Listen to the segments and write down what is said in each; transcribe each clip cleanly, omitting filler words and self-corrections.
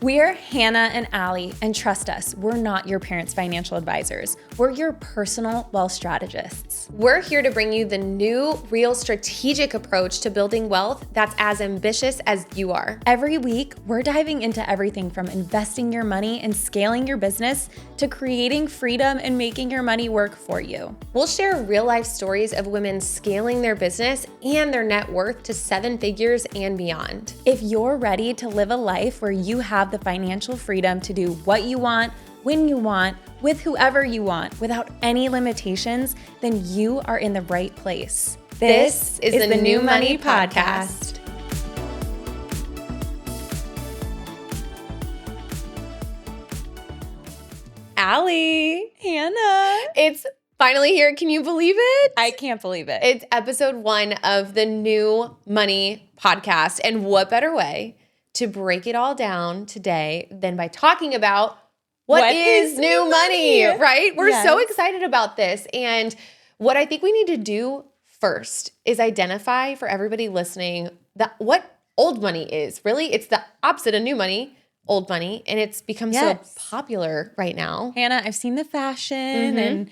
We're Hannah and Allie, and trust us, we're not your parents' financial advisors. We're your personal wealth strategists. We're here to bring you the new, real strategic approach to building wealth that's as ambitious as you are. Every week, we're diving into everything from investing your money and scaling your business to creating freedom and making your money work for you. We'll share real-life stories of women scaling their business and their net worth to 7 figures and beyond. If you're ready to live a life where you have the financial freedom to do what you want, when you want, with whoever you want, without any limitations, then you are in the right place. This is the New Money Podcast. Allie, Hannah. It's finally here. Can you believe it? I can't believe it. It's episode 1 of the New Money Podcast. And what better way to break it all down today than by talking about what is new money, right? We're so excited about this. And what I think we need to do first is identify for everybody listening what old money is. Really, it's the opposite of new money, old money, and it's become so popular right now. Hannah, I've seen the fashion and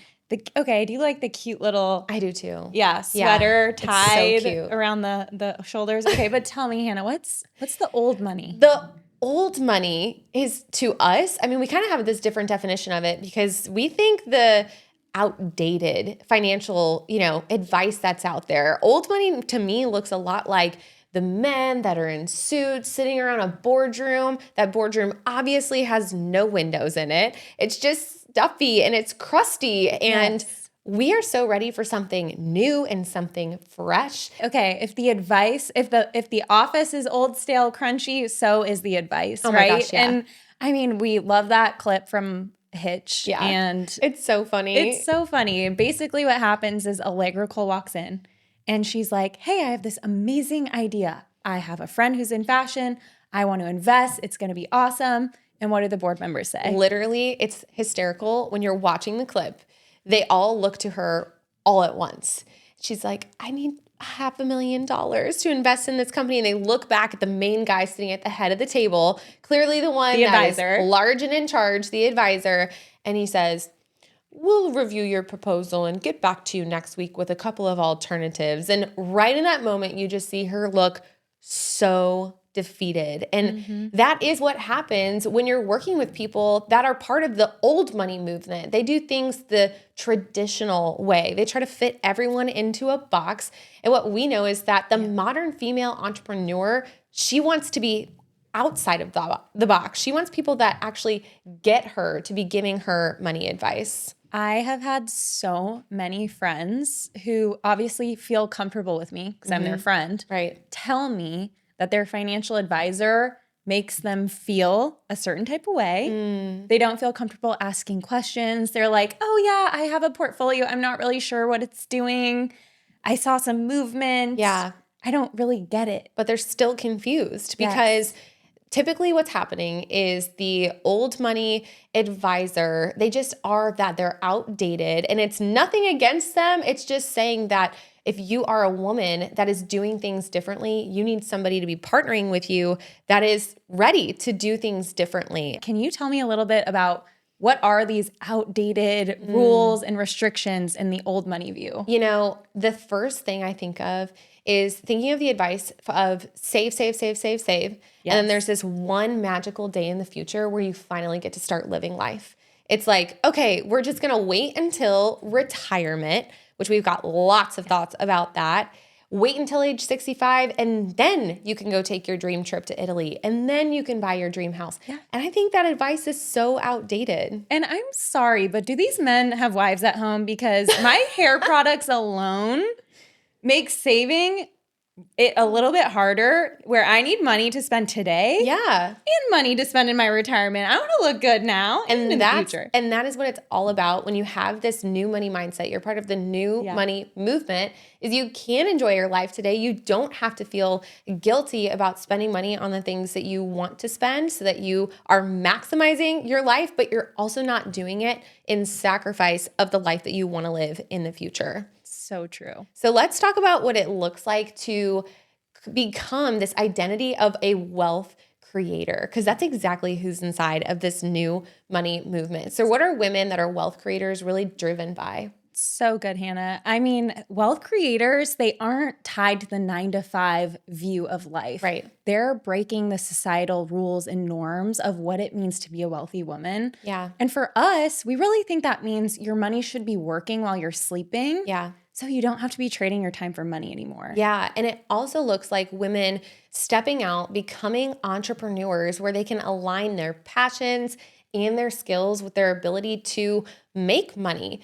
I do like the cute little I do too. Sweater tied so around the shoulders. Okay, but tell me, Hannah, what's the old money? The old money is, to us, I mean, we kind of have this different definition of it because we think the outdated financial, advice that's out there. Old money to me looks a lot like the men that are in suits sitting around a boardroom. That boardroom obviously has no windows in it. It's just stuffy and it's crusty. And we are so ready for something new and something fresh. Okay, if the office is old, stale, crunchy, so is the advice, right? My gosh, yeah. And I mean, we love that clip from Hitch. Yeah. And it's so funny. It's so funny. Basically what happens is Allegra Cole walks in and she's like, hey, I have this amazing idea. I have a friend who's in fashion. I want to invest. It's going to be awesome. And what do the board members say? Literally, it's hysterical. When you're watching the clip, they all look to her all at once. She's like, I need $500,000 to invest in this company. And they look back at the main guy sitting at the head of the table, clearly the one that is large and in charge, the advisor. And he says, we'll review your proposal and get back to you next week with a couple of alternatives. And right in that moment, you just see her look so defeated. And that is what happens when you're working with people that are part of the old money movement. They do things the traditional way. They try to fit everyone into a box. And what we know is that the modern female entrepreneur, she wants to be outside of the box. She wants people that actually get her to be giving her money advice. I have had so many friends who obviously feel comfortable with me because I'm their friend. Right. Tell me that their financial advisor makes them feel a certain type of way. They don't feel comfortable asking questions. They're like, oh yeah, I have a portfolio. I'm not really sure what it's doing. I saw some movement. Yeah. I don't really get it. But they're still confused because typically what's happening is the old money advisor, they're outdated, and it's nothing against them. It's just saying that if you are a woman that is doing things differently, you need somebody to be partnering with you that is ready to do things differently. Can you tell me a little bit about what are these outdated rules and restrictions in the old money view? The first thing I think of is thinking of the advice of save. Yes. And then there's this one magical day in the future where you finally get to start living life. It's like, okay, we're just going to wait until retirement, which we've got lots of thoughts about that. Wait until age 65, and then you can go take your dream trip to Italy, and then you can buy your dream house. Yeah. And I think that advice is so outdated. And I'm sorry, but do these men have wives at home? Because my hair products alone make saving it a little bit harder, where I need money to spend today. Yeah. And money to spend in my retirement. I want to look good now and in the future. And that is what it's all about when you have this new money mindset. You're part of the new money movement, is you can enjoy your life today. You don't have to feel guilty about spending money on the things that you want to spend, so that you are maximizing your life, but you're also not doing it in sacrifice of the life that you want to live in the future. So true. So let's talk about what it looks like to become this identity of a wealth creator, because that's exactly who's inside of this new money movement. So what are women that are wealth creators really driven by? So good, Hannah. I mean, wealth creators, they aren't tied to the 9 to 5 view of life. Right. They're breaking the societal rules and norms of what it means to be a wealthy woman. Yeah. And for us, we really think that means your money should be working while you're sleeping. Yeah. So you don't have to be trading your time for money anymore. Yeah. And it also looks like women stepping out, becoming entrepreneurs where they can align their passions and their skills with their ability to make money.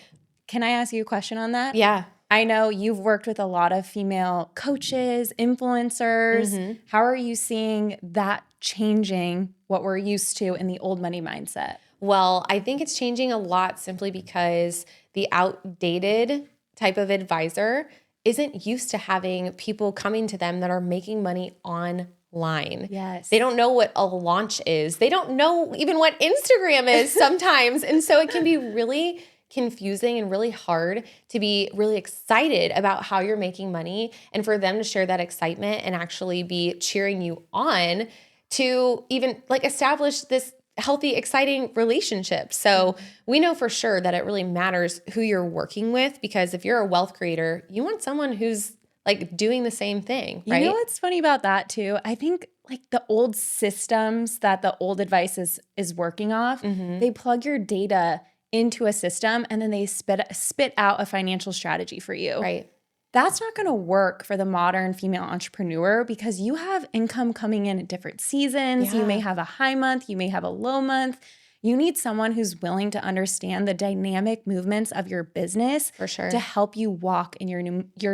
Can I ask you a question on that? Yeah. I know you've worked with a lot of female coaches, influencers. How are you seeing that changing what we're used to in the old money mindset? Well, I think it's changing a lot simply because the outdated type of advisor isn't used to having people coming to them that are making money online. Yes. They don't know what a launch is. They don't know even what Instagram is sometimes. And so it can be really confusing and really hard to be really excited about how you're making money, and for them to share that excitement and actually be cheering you on to even like establish this healthy, exciting relationship. So we know for sure that it really matters who you're working with, because if you're a wealth creator, you want someone who's like doing the same thing, right? You know what's funny about that too? I think like the old systems that the old advice is working off, they plug your data into a system and then they spit out a financial strategy for you. Right. That's not going to work for the modern female entrepreneur because you have income coming in at different seasons. Yeah. You may have a high month, you may have a low month. You need someone who's willing to understand the dynamic movements of your business For sure. to help you walk in your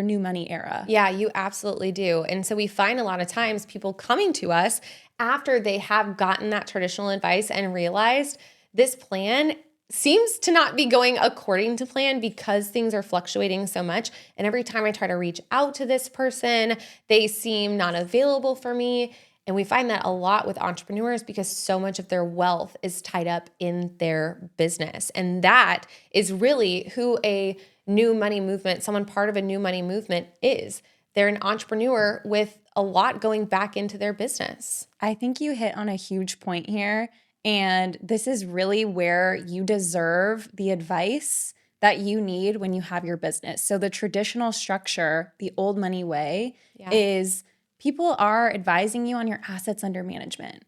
new money era. Yeah, you absolutely do. And so we find a lot of times people coming to us after they have gotten that traditional advice and realized this plan seems to not be going according to plan because things are fluctuating so much. And every time I try to reach out to this person, they seem not available for me. And we find that a lot with entrepreneurs because so much of their wealth is tied up in their business. And that is really who a new money movement, someone part of a new money movement is. They're an entrepreneur with a lot going back into their business. I think you hit on a huge point here. And this is really where you deserve the advice that you need when you have your business. So the traditional structure, the old money way, is people are advising you on your assets under management.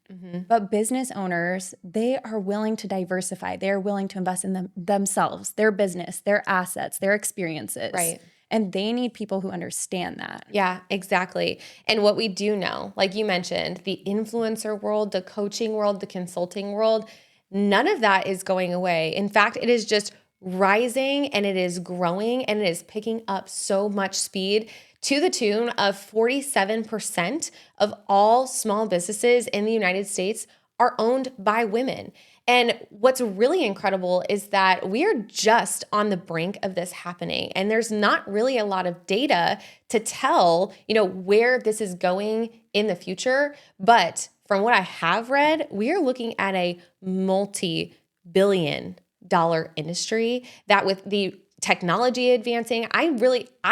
But business owners, they are willing to diversify. They're willing to invest in themselves, their business, their assets, their experiences. Right. And they need people who understand that. Yeah, exactly. And what we do know, like you mentioned, the influencer world, the coaching world, the consulting world, none of that is going away. In fact, it is just rising and it is growing and it is picking up so much speed to the tune of 47% of all small businesses in the United States are owned by women. And what's really incredible is that we are just on the brink of this happening. And there's not really a lot of data to tell, where this is going in the future. But from what I have read, we are looking at a multi-billion-dollar industry that with the technology advancing, I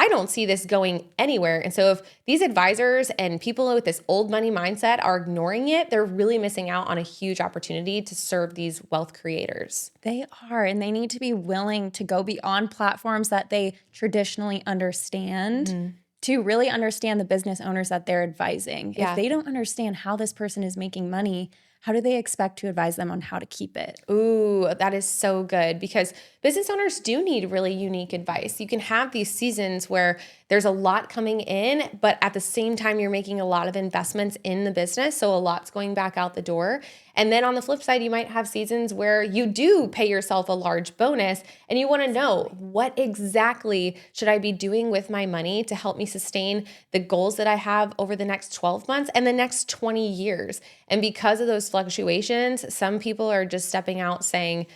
don't see this going anywhere. And so if these advisors and people with this old money mindset are ignoring it, they're really missing out on a huge opportunity to serve these wealth creators. They are, and they need to be willing to go beyond platforms that they traditionally understand to really understand the business owners that they're advising. Yeah. If they don't understand how this person is making money, how do they expect to advise them on how to keep it? Ooh, that is so good because business owners do need really unique advice. You can have these seasons where there's a lot coming in, but at the same time, you're making a lot of investments in the business. So a lot's going back out the door. And then on the flip side, you might have seasons where you do pay yourself a large bonus and you want to know what exactly should I be doing with my money to help me sustain the goals that I have over the next 12 months and the next 20 years. And because of those fluctuations, some people are just stepping out saying,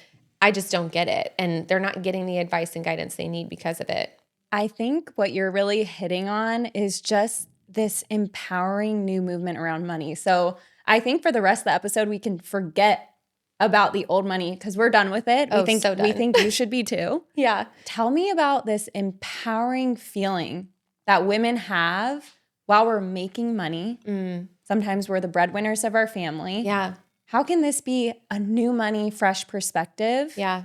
I just don't get it. And they're not getting the advice and guidance they need because of it. I think what you're really hitting on is just this empowering new movement around money. So I think for the rest of the episode, we can forget about the old money because we're done with it. Oh, we think so done. We think you should be too. Yeah. Tell me about this empowering feeling that women have while we're making money. Sometimes we're the breadwinners of our family. Yeah. How can this be a new money, fresh perspective Yeah.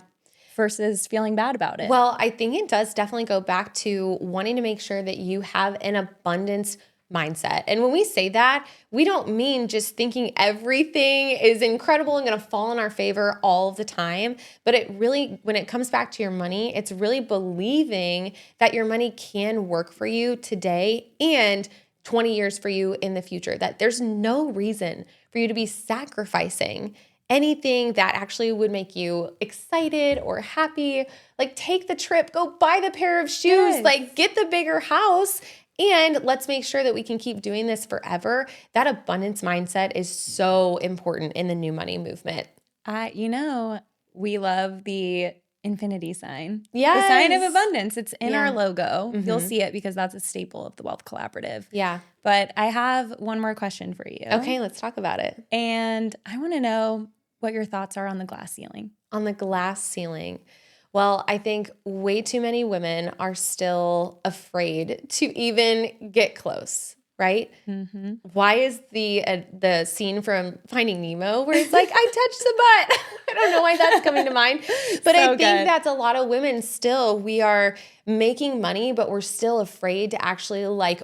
versus feeling bad about it? Well, I think it does definitely go back to wanting to make sure that you have an abundance mindset. And when we say that, we don't mean just thinking everything is incredible and going to fall in our favor all the time. But it really, when it comes back to your money, it's really believing that your money can work for you today and 20 years for you in the future, that there's no reason for you to be sacrificing anything that actually would make you excited or happy. Like, take the trip, go buy the pair of shoes, Yes. like get the bigger house, and let's make sure that we can keep doing this forever. That abundance mindset is so important in the new money movement. We love the infinity sign. Yes. The sign of abundance. It's in Yeah. our logo. You'll see it because that's a staple of the Wealth Collaborative. Yeah. But I have one more question for you. Okay, let's talk about it. And I want to know what your thoughts are on the glass ceiling. On the glass ceiling. Well, I think way too many women are still afraid to even get close, right? Mm-hmm. Why is the scene from Finding Nemo where it's like, I touched the butt? I don't know why that's coming to mind. But I think that's a lot of women still, we are making money, but we're still afraid to actually like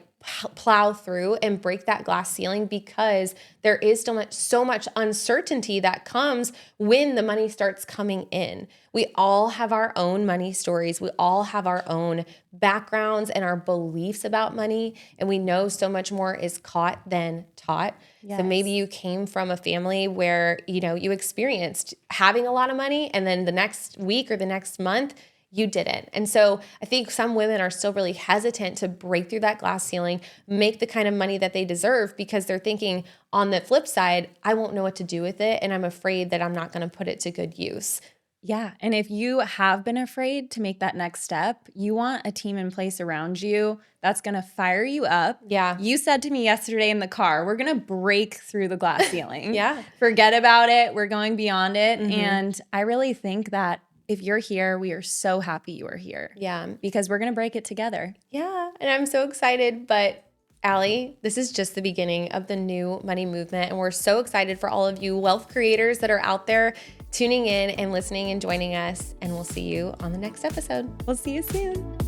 plow through and break that glass ceiling because there is so much uncertainty that comes when the money starts coming in. We all have our own money stories. We all have our own backgrounds and our beliefs about money. And we know so much more is caught than taught. Yes. So maybe you came from a family where, you experienced having a lot of money, and then the next week or the next month, you didn't. And so I think some women are still really hesitant to break through that glass ceiling, make the kind of money that they deserve, because they're thinking on the flip side, I won't know what to do with it. And I'm afraid that I'm not going to put it to good use. Yeah. And if you have been afraid to make that next step, you want a team in place around you that's going to fire you up. Yeah. You said to me yesterday in the car, we're going to break through the glass ceiling. Yeah. Forget about it. We're going beyond it. And I really think that if you're here, we are so happy you are here. Yeah. Because we're going to break it together. Yeah. And I'm so excited. But Allie, this is just the beginning of the new money movement. And we're so excited for all of you wealth creators that are out there tuning in and listening and joining us. And we'll see you on the next episode. We'll see you soon.